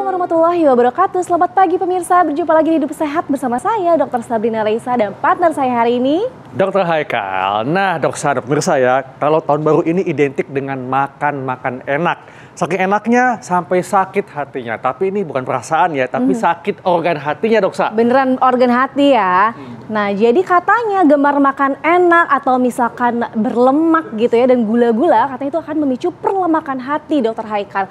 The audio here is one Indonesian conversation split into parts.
Assalamualaikum warahmatullahi wabarakatuh. Selamat pagi pemirsa, berjumpa lagi di Hidup Sehat bersama saya Dr. Sabrina Raisa dan partner saya hari ini Dr. Haikal. Nah, Dr. pemirsa ya, kalau tahun baru ini identik dengan makan enak. Saking enaknya sampai sakit hatinya. Tapi ini bukan perasaan ya, tapi sakit organ hatinya, Doksa. beneran organ hati ya. Nah, jadi katanya gemar makan enak atau misalkan berlemak gitu ya dan gula-gula, katanya itu akan memicu perlemakan hati, Dr. Haikal.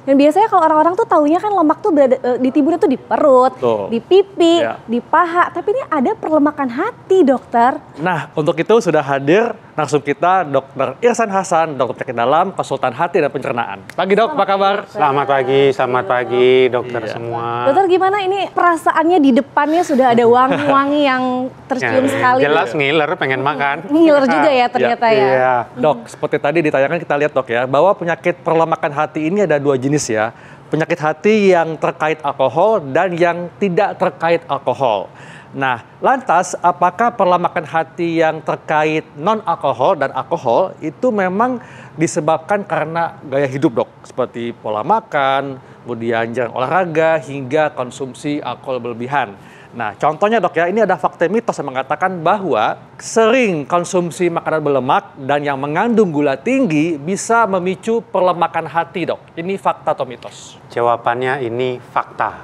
Dan biasanya kalau orang-orang tuh taunya kan lemak tuh berada di timbulnya tuh di perut, di pipi, di paha. Tapi ini ada perlemakan hati, dokter. Nah, untuk itu sudah hadir narsum kita Dr. Irsan Hasan, dokter penyakit dalam, konsultan hati dan pencernaan. Pagi dok, apa kabar? Selamat pagi dokter semua. Dokter gimana ini perasaannya di depannya sudah ada wangi-wangi yang tercium sekali. Jelas ngiler, pengen makan. Ngiler juga ya ternyata ya. Iya. Dok, seperti tadi ditayangkan kita lihat dok ya, bahwa penyakit perlemakan hati ini ada dua jenis ya. Penyakit hati yang terkait alkohol dan yang tidak terkait alkohol. Nah, lantas apakah perlemakan hati yang terkait non-alkohol dan alkohol itu memang disebabkan karena gaya hidup dok? Seperti pola makan, kemudian jarang olahraga, hingga konsumsi alkohol berlebihan. Nah, contohnya dok ya, ini ada fakta mitos yang mengatakan bahwa sering konsumsi makanan berlemak dan yang mengandung gula tinggi bisa memicu perlemakan hati dok. Ini fakta atau mitos? Jawabannya ini fakta.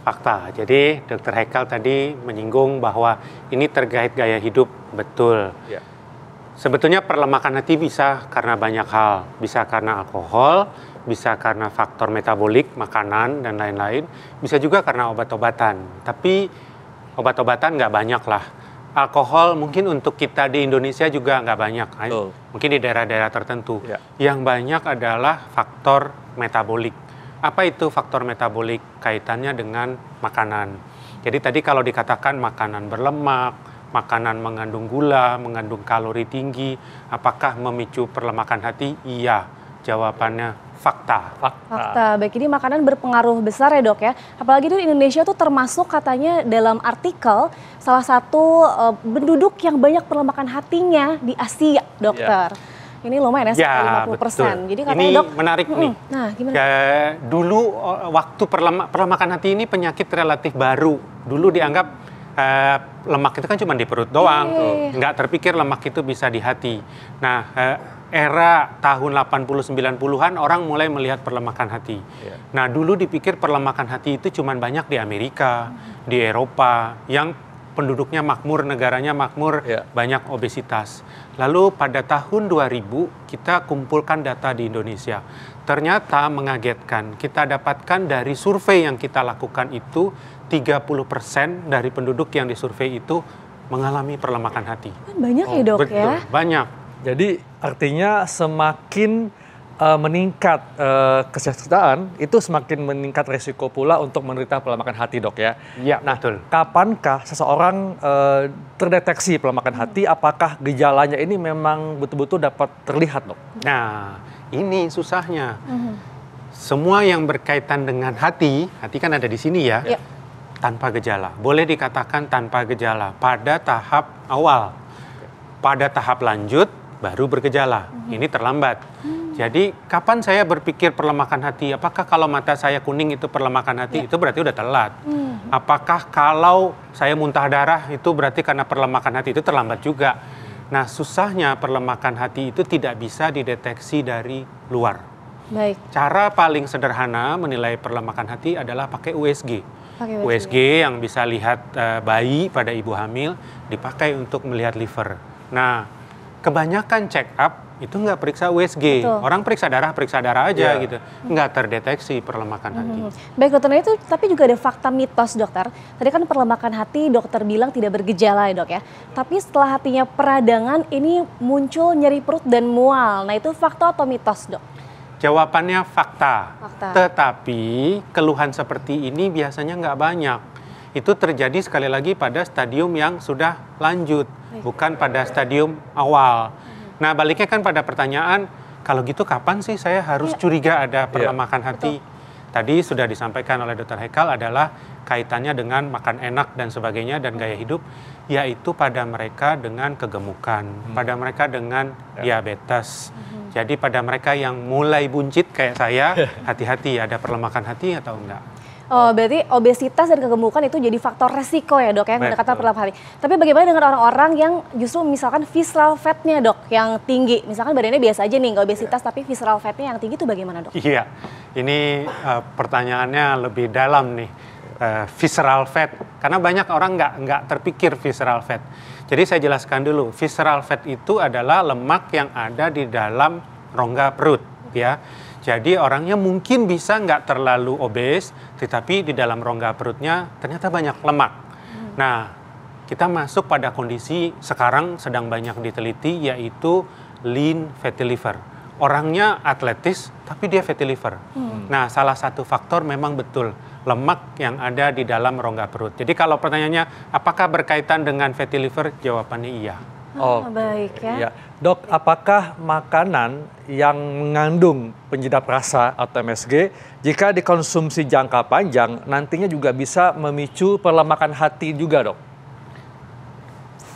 Fakta. Jadi Dr. Haikal tadi menyinggung bahwa ini terkait gaya hidup, betul. Ya. Sebetulnya perlemakan hati bisa karena banyak hal. Bisa karena alkohol, bisa karena faktor metabolik, makanan, dan lain-lain. Bisa juga karena obat-obatan. Tapi obat-obatan nggak banyak lah. Alkohol mungkin untuk kita di Indonesia juga nggak banyak. Mungkin di daerah-daerah tertentu. Ya. Yang banyak adalah faktor metabolik. Apa itu faktor metabolik? Kaitannya dengan makanan. Jadi tadi kalau dikatakan makanan berlemak, makanan mengandung gula, mengandung kalori tinggi, apakah memicu perlemakan hati? Iya, jawabannya fakta. Fakta. Baik, ini makanan berpengaruh besar ya dok ya. Apalagi di Indonesia tuh termasuk katanya dalam artikel salah satu penduduk yang banyak perlemakan hatinya di Asia, dokter. Ini lumayan ya, sekitar 50%. Betul. Jadi katanya ini dok, menarik nih. Nah, gimana? Dulu waktu perlemakan hati ini penyakit relatif baru. Dulu dianggap lemak itu kan cuma di perut doang. Nggak terpikir lemak itu bisa di hati. Nah, era tahun 80-90-an orang mulai melihat perlemakan hati. Nah, dulu dipikir perlemakan hati itu cuma banyak di Amerika, di Eropa, yang penduduknya makmur, negaranya makmur, banyak obesitas. Lalu pada tahun 2000 kita kumpulkan data di Indonesia. Ternyata mengagetkan, kita dapatkan dari survei yang kita lakukan itu 30% dari penduduk yang disurvei itu mengalami perlemakan hati. Banyak ya dok betul, ya? Banyak. Jadi artinya semakin meningkat kesejahteraan, itu semakin meningkat resiko pula untuk menderita perlemakan hati dok ya. Iya, nah, betul. kapankah seseorang terdeteksi perlemakan hati? Apakah gejalanya ini memang betul-betul dapat terlihat dok? Nah, ini susahnya. Semua yang berkaitan dengan hati kan ada di sini ya, tanpa gejala. Boleh dikatakan tanpa gejala pada tahap awal. Pada tahap lanjut baru bergejala. Ini terlambat. Jadi kapan saya berpikir perlemakan hati? Apakah kalau mata saya kuning itu perlemakan hati? Itu berarti udah telat. Apakah kalau saya muntah darah itu berarti karena perlemakan hati? Itu terlambat juga. Nah, susahnya perlemakan hati itu tidak bisa dideteksi dari luar. Baik. Cara paling sederhana menilai perlemakan hati adalah pakai USG. USG yang bisa lihat bayi pada ibu hamil dipakai untuk melihat liver. Nah, kebanyakan check up itu nggak periksa USG. Betul. Orang periksa darah aja gitu. Nggak terdeteksi perlemakan hati. Baik dokter, nah itu tapi juga ada fakta mitos dokter. Tadi kan perlemakan hati dokter bilang tidak bergejala ya dok ya. Tapi setelah hatinya peradangan ini muncul nyeri perut dan mual. Nah itu fakta atau mitos dok? Jawabannya fakta. Tetapi keluhan seperti ini biasanya nggak banyak. Itu terjadi sekali lagi pada stadium yang sudah lanjut. Bukan pada stadium awal. Nah, baliknya kan pada pertanyaan, kalau gitu kapan sih saya harus curiga ada perlemakan hati? tadi sudah disampaikan oleh Dr. Haikal adalah kaitannya dengan makan enak dan sebagainya dan gaya hidup, yaitu pada mereka dengan kegemukan, pada mereka dengan diabetes. Jadi pada mereka yang mulai buncit kayak saya, hati-hati ada perlemakan hati atau enggak. Oh, berarti obesitas dan kegemukan itu jadi faktor resiko ya dok ya, mendekatan perlemakan hati. Tapi bagaimana dengan orang-orang yang justru misalkan visceral fatnya dok, yang tinggi. Misalkan badannya biasa aja nih, nggak obesitas tapi visceral fatnya yang tinggi itu bagaimana dok? Iya, ini pertanyaannya lebih dalam nih. Visceral fat, karena banyak orang nggak terpikir visceral fat. Jadi saya jelaskan dulu, visceral fat itu adalah lemak yang ada di dalam rongga perut ya. Jadi orangnya mungkin bisa nggak terlalu obes, tetapi di dalam rongga perutnya ternyata banyak lemak. Nah, kita masuk pada kondisi sekarang sedang banyak diteliti, yaitu lean fatty liver. Orangnya atletis, tapi dia fatty liver. Nah, salah satu faktor memang betul lemak yang ada di dalam rongga perut. Jadi kalau pertanyaannya, apakah berkaitan dengan fatty liver? Jawabannya iya. Baik ya. Ya. Dok, apakah makanan yang mengandung penyedap rasa atau MSG jika dikonsumsi jangka panjang nantinya juga bisa memicu perlemakan hati juga dok?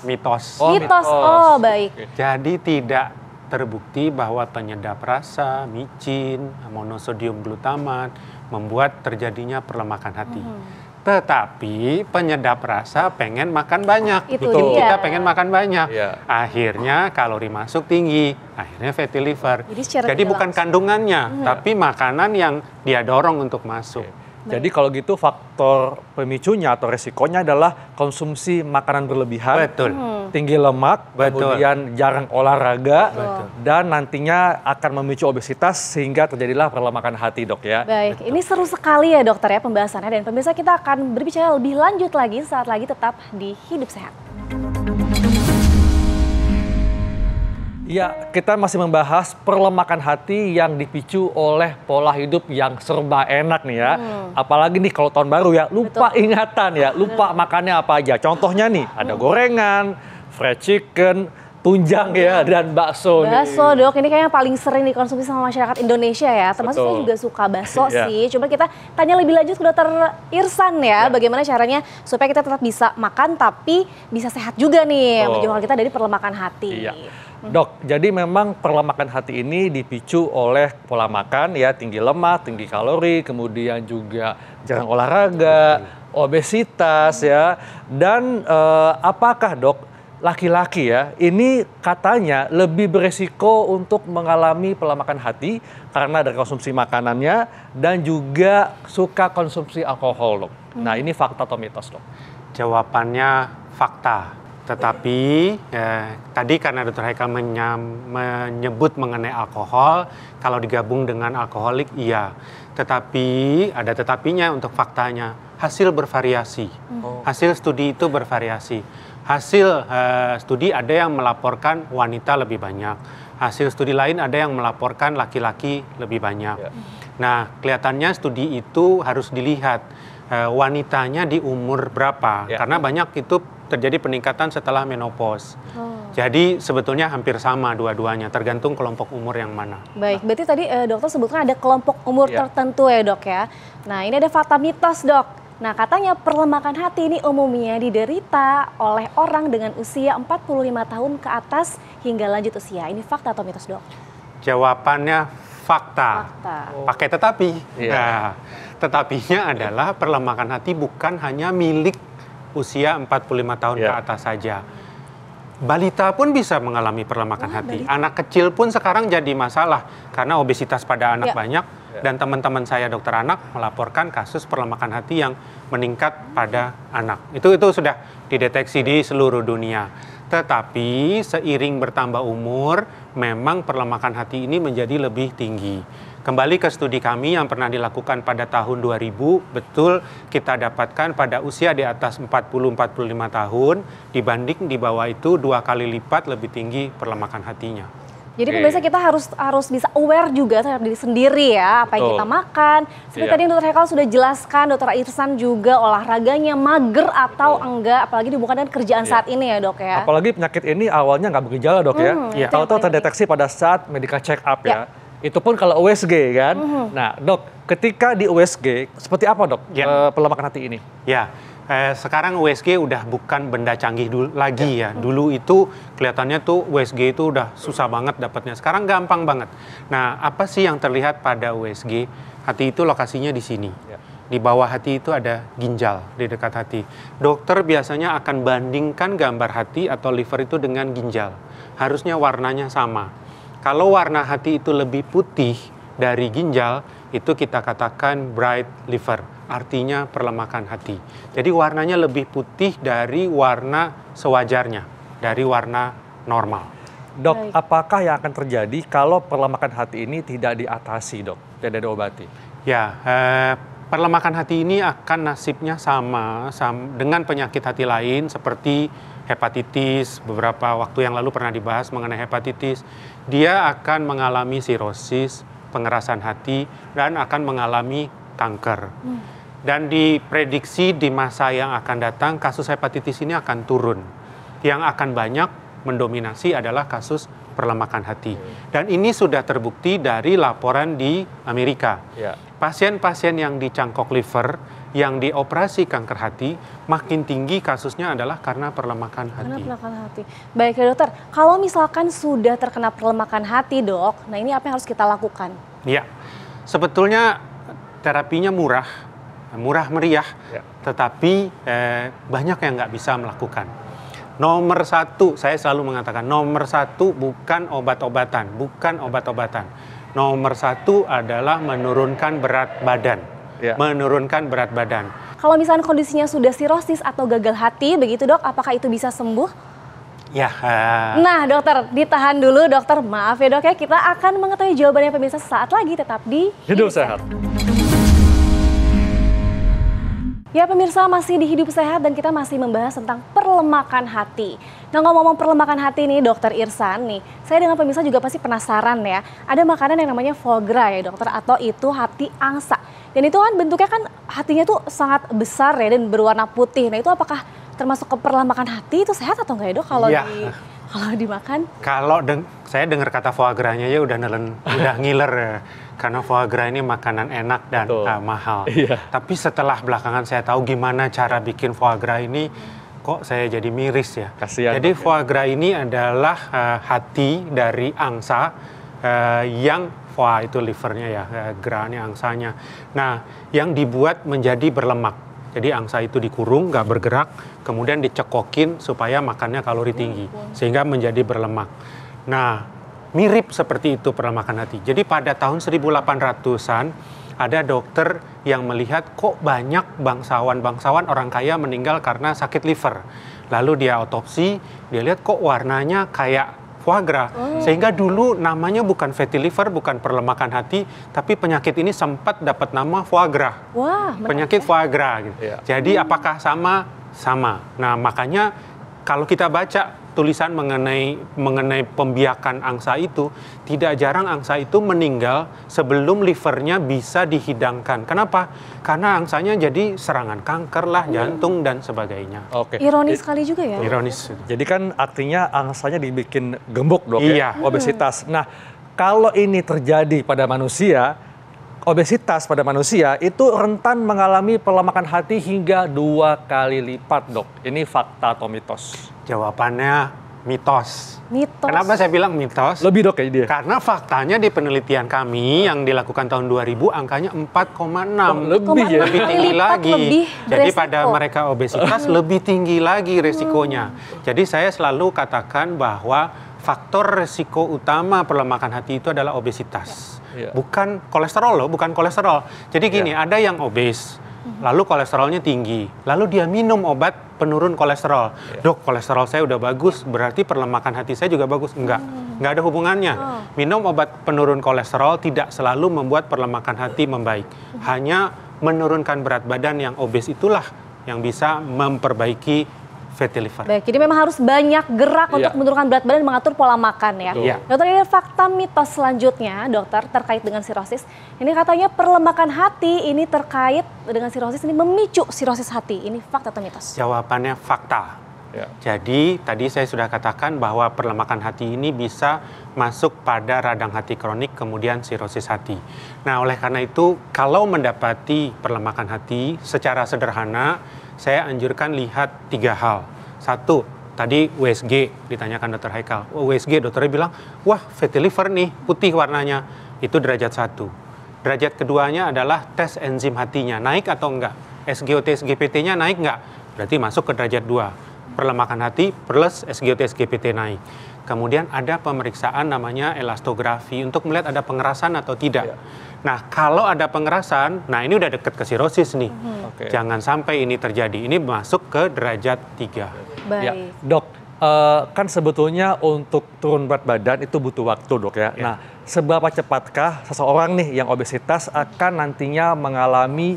Mitos. Mitos, oh baik. Jadi tidak terbukti bahwa penyedap rasa, micin, monosodium glutamat membuat terjadinya perlemakan hati. Tetapi penyedap rasa pengen makan banyak. Itu Tubuh dia. kita pengen makan banyak. Iya. Akhirnya kalori masuk tinggi. Akhirnya fatty liver. Jadi Jadi bukan kandungannya, tapi makanan yang dia dorong untuk masuk. Jadi kalau gitu faktor pemicunya atau resikonya adalah konsumsi makanan berlebihan, Betul. tinggi lemak, Betul. kemudian jarang olahraga, Betul. dan nantinya akan memicu obesitas sehingga terjadilah perlemakan hati dok ya. Baik, ini seru sekali ya dokter ya pembahasannya, dan pemirsa kita akan berbicara lebih lanjut lagi saat lagi tetap di Hidup Sehat. Ya, kita masih membahas perlemakan hati yang dipicu oleh pola hidup yang serba enak nih ya. Apalagi nih kalau tahun baru ya, lupa ingatan ya, lupa makannya apa aja. Contohnya nih, ada gorengan, fried chicken, tunjang ya, dan bakso nih. Bakso dok, ini kayaknya paling sering dikonsumsi sama masyarakat Indonesia ya. Termasuk saya juga suka bakso Ya. sih. Coba kita tanya lebih lanjut ke dokter Irsan ya, bagaimana caranya supaya kita tetap bisa makan tapi bisa sehat juga nih, menjauhkan kita dari perlemakan hati. Iya. Dok, jadi memang perlemakan hati ini dipicu oleh pola makan ya, tinggi lemak, tinggi kalori, kemudian juga jarang olahraga, obesitas ya. Dan apakah dok, laki-laki ya, ini katanya lebih beresiko untuk mengalami perlemakan hati karena dari konsumsi makanannya dan juga suka konsumsi alkohol dok. Nah ini fakta atau mitos dok? Jawabannya fakta. Tetapi tadi karena Dr. Haikal menyebut mengenai alkohol, kalau digabung dengan alkoholik iya. Tetapi ada tetapinya untuk faktanya, hasil bervariasi. Hasil studi itu bervariasi. Hasil studi ada yang melaporkan wanita lebih banyak. Hasil studi lain ada yang melaporkan laki-laki lebih banyak. Nah, kelihatannya studi itu harus dilihat wanitanya di umur berapa. Karena banyak itu terjadi peningkatan setelah menopause. Jadi sebetulnya hampir sama dua-duanya, tergantung kelompok umur yang mana. Baik, berarti tadi dokter sebutkan ada kelompok umur tertentu ya dok ya. Nah ini ada fakta mitos dok. Nah katanya perlemakan hati ini umumnya diderita oleh orang dengan usia 45 tahun ke atas hingga lanjut usia. Ini fakta atau mitos dok? Jawabannya fakta. Pakai tetapi. Nah, tetapinya adalah perlemakan hati bukan hanya milik usia 45 tahun ke atas saja. Balita pun bisa mengalami perlemakan hati. Balita. Anak kecil pun sekarang jadi masalah karena obesitas pada anak banyak. Dan teman-teman saya dokter anak melaporkan kasus perlemakan hati yang meningkat pada anak. Itu sudah dideteksi di seluruh dunia. Tetapi seiring bertambah umur, memang perlemakan hati ini menjadi lebih tinggi. Kembali ke studi kami yang pernah dilakukan pada tahun 2000, betul kita dapatkan pada usia di atas 40-45 tahun, dibanding di bawah itu 2 kali lipat lebih tinggi perlemakan hatinya. Jadi pemirsa kita harus bisa aware juga terhadap diri sendiri ya, apa yang kita makan. Seperti tadi Dr. Haikal sudah jelaskan, Dr. Irsan juga olahraganya mager atau enggak, apalagi dihubungkan dengan kerjaan saat ini ya dok ya. Apalagi penyakit ini awalnya nggak bergejala dok ya. Tahu-tahu terdeteksi pada saat medical check up ya. Itu pun kalau USG kan. Nah, Dok, ketika di USG seperti apa, Dok? Pelemakan hati ini? Ya, sekarang USG udah bukan benda canggih lagi ya. Dulu itu kelihatannya tuh USG itu udah susah banget dapatnya. Sekarang gampang banget. Nah, apa sih yang terlihat pada USG? Hati itu lokasinya di sini. Di bawah hati itu ada ginjal di dekat hati. Dokter biasanya akan bandingkan gambar hati atau liver itu dengan ginjal. Harusnya warnanya sama. Kalau warna hati itu lebih putih dari ginjal, itu kita katakan bright liver, artinya perlemakan hati. Jadi warnanya lebih putih dari warna sewajarnya, dari warna normal. Dok, apakah yang akan terjadi kalau perlemakan hati ini tidak diatasi, Dok, tidak diobati? Ya, perlemakan hati ini akan nasibnya sama dengan penyakit hati lain seperti hepatitis. Beberapa waktu yang lalu pernah dibahas mengenai hepatitis. Dia akan mengalami sirosis, pengerasan hati, dan akan mengalami kanker. Dan diprediksi di masa yang akan datang kasus hepatitis ini akan turun. Yang akan banyak mendominasi adalah kasus perlemakan hati. Dan ini sudah terbukti dari laporan di Amerika. Pasien-pasien yang dicangkok liver, yang dioperasi kanker hati, makin tinggi kasusnya adalah karena perlemakan hati. Karena perlemakan hati. Baik ya dokter, kalau misalkan sudah terkena perlemakan hati, Dok, nah ini apa yang harus kita lakukan? Ya, sebetulnya terapinya murah meriah, tetapi banyak yang nggak bisa melakukan. Nomor satu, saya selalu mengatakan, nomor satu bukan obat-obatan. Nomor satu adalah menurunkan berat badan. Menurunkan berat badan. Kalau misalnya kondisinya sudah sirosis atau gagal hati, begitu Dok, apakah itu bisa sembuh? Ya. Nah dokter, ditahan dulu dokter, maaf ya Dok ya, kita akan mengetahui jawabannya pemirsa sesaat lagi, tetap di Hidup Sehat. Ya pemirsa, masih di Hidup Sehat dan kita masih membahas tentang perlemakan hati. Nah ngomong-ngomong perlemakan hati nih dokter Irsan nih, saya dengan pemirsa juga pasti penasaran ya. Ada makanan yang namanya foie gras ya dokter, atau itu hati angsa. Dan itu kan bentuknya kan hatinya tuh sangat besar ya dan berwarna putih. Nah itu apakah termasuk ke perlemakan hati, itu sehat atau enggak ya dok kalau dimakan? Kalau saya dengar kata foie gras-nya ya udah ngiler ya. Karena foie gras ini makanan enak dan mahal. Tapi setelah belakangan saya tahu gimana cara bikin foie gras ini, kok saya jadi miris ya. Kasian, jadi foie gras ini adalah hati dari angsa yang foie itu livernya ya, gras-nya angsanya. Nah, yang dibuat menjadi berlemak. Jadi angsa itu dikurung, nggak bergerak, kemudian dicekokin supaya makannya kalori tinggi, sehingga menjadi berlemak. Nah, mirip seperti itu perlemakan hati. Jadi pada tahun 1800-an ada dokter yang melihat kok banyak bangsawan orang kaya meninggal karena sakit liver. Lalu dia otopsi, dia lihat kok warnanya kayak foie gras. Sehingga dulu namanya bukan fatty liver, bukan perlemakan hati, tapi penyakit ini sempat dapat nama foie gras. Wah, penyakit foie gras gitu. Jadi apakah sama? Sama. Nah, makanya kalau kita baca tulisan mengenai pembiakan angsa itu, tidak jarang angsa itu meninggal sebelum livernya bisa dihidangkan. Kenapa? Karena angsanya jadi serangan kanker lah, jantung dan sebagainya. Ironis sekali juga ya. Ironis. Jadi kan artinya angsanya dibikin gemuk dok ya, obesitas. Nah, kalau ini terjadi pada manusia, obesitas pada manusia itu rentan mengalami perlemakan hati hingga 2 kali lipat dok. Ini fakta atau mitos? Jawabannya mitos. Mitos. Kenapa saya bilang mitos? Lebih dok kayak dia. Karena faktanya di penelitian kami yang dilakukan tahun 2000 angkanya 4,6. Lebih tinggi lagi. Jadi pada mereka obesitas lebih tinggi lagi resikonya. Jadi saya selalu katakan bahwa faktor resiko utama perlemakan hati itu adalah obesitas. Bukan kolesterol loh, bukan kolesterol. Jadi gini, ada yang obes, lalu kolesterolnya tinggi, lalu dia minum obat penurun kolesterol. Dok, kolesterol saya udah bagus, berarti perlemakan hati saya juga bagus. Enggak ada hubungannya. Minum obat penurun kolesterol tidak selalu membuat perlemakan hati membaik. Hanya menurunkan berat badan yang obes itulah yang bisa memperbaiki fatty liver. Baik, jadi memang harus banyak gerak untuk menurunkan berat badan dan mengatur pola makan ya. Dokter, ini fakta mitos selanjutnya, dokter, terkait dengan sirosis. Ini katanya perlemakan hati ini terkait dengan sirosis, ini memicu sirosis hati. Ini fakta atau mitos? Jawabannya fakta. Ya. Jadi tadi saya sudah katakan bahwa perlemakan hati ini bisa masuk pada radang hati kronik kemudian sirosis hati. Nah, oleh karena itu kalau mendapati perlemakan hati secara sederhana saya anjurkan lihat 3 hal. 1, tadi USG ditanyakan Dr. Haikal. USG dokternya bilang, wah fatty liver nih, putih warnanya. Itu derajat 1. Derajat keduanya adalah tes enzim hatinya, naik atau enggak? SGOT SGPT-nya naik enggak? Berarti masuk ke derajat 2. Perlemakan hati plus SGOT SGPT naik. Kemudian ada pemeriksaan namanya elastografi untuk melihat ada pengerasan atau tidak. Nah, kalau ada pengerasan, nah ini udah deket ke sirosis nih. Jangan sampai ini terjadi. Ini masuk ke derajat 3. Baik. Ya, Dok, kan sebetulnya untuk turun berat badan itu butuh waktu, Dok ya. Nah, seberapa cepatkah seseorang nih yang obesitas akan nantinya mengalami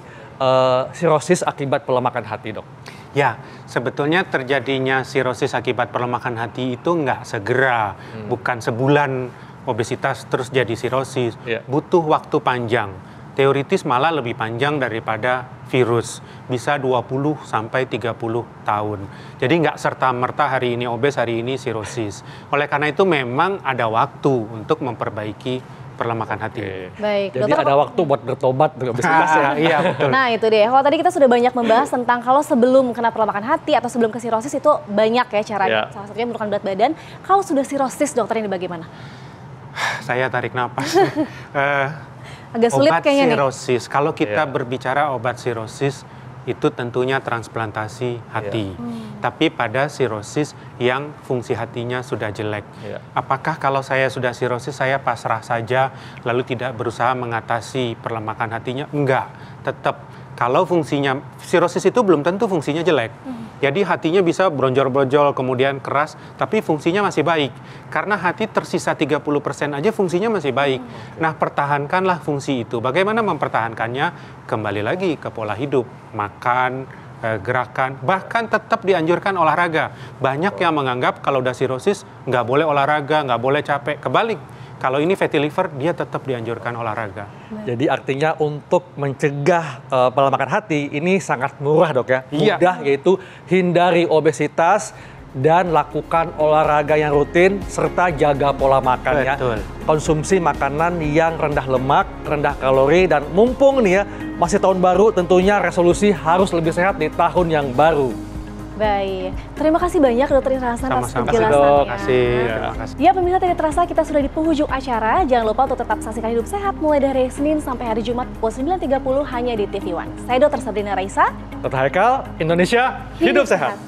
sirosis akibat pelemakan hati, Dok? Ya, sebetulnya terjadinya sirosis akibat pelemakan hati itu nggak segera, bukan sebulan obesitas terus jadi sirosis. Butuh waktu panjang. Teoritis malah lebih panjang daripada virus, bisa 20 sampai 30 tahun. Jadi nggak serta-merta hari ini obes, hari ini sirosis. Oleh karena itu memang ada waktu untuk memperbaiki perlemakan hati. Baik, jadi dokter, ada waktu buat bertobat untuk obesitas ya. Iya, betul. Nah itu deh, kalau tadi kita sudah banyak membahas tentang kalau sebelum kena perlemakan hati atau sebelum ke sirosis itu banyak ya caranya. Salah satunya menurunkan berat badan. Kalau sudah sirosis dokter ini bagaimana? Saya tarik napas. Agak sulit obat kayaknya sirosis. Kalau kita berbicara obat sirosis, itu tentunya transplantasi hati. Tapi pada sirosis yang fungsi hatinya sudah jelek. Apakah kalau saya sudah sirosis, saya pasrah saja, lalu tidak berusaha mengatasi perlemakan hatinya? Enggak, tetap. Kalau fungsinya, sirosis itu belum tentu fungsinya jelek. Jadi hatinya bisa bronjol-bronjol, kemudian keras, tapi fungsinya masih baik. Karena hati tersisa 30% aja fungsinya masih baik. Nah, pertahankanlah fungsi itu. Bagaimana mempertahankannya? Kembali lagi ke pola hidup, makan, gerakan, bahkan tetap dianjurkan olahraga. Banyak yang menganggap kalau udah sirosis, nggak boleh olahraga, nggak boleh capek. Kebalik. Kalau ini fatty liver, dia tetap dianjurkan olahraga. Jadi artinya untuk mencegah pelemakan hati ini sangat murah, Dok ya. Mudah, yaitu hindari obesitas dan lakukan olahraga yang rutin serta jaga pola makannya. Betul. Konsumsi makanan yang rendah lemak, rendah kalori, dan mumpung nih ya masih tahun baru, tentunya resolusi harus lebih sehat di tahun yang baru. Baik, terima kasih banyak Dokter Indra Hasan atas penjelasannya. Terima kasih. Ya pemirsa, tidak terasa kita sudah di penghujung acara. Jangan lupa untuk tetap saksikan Hidup Sehat mulai dari Senin sampai hari Jumat pukul 9.30 hanya di TV One. Saya Dr. Sabrina Raisa. Dr. Haikal, Indonesia Hidup Sehat.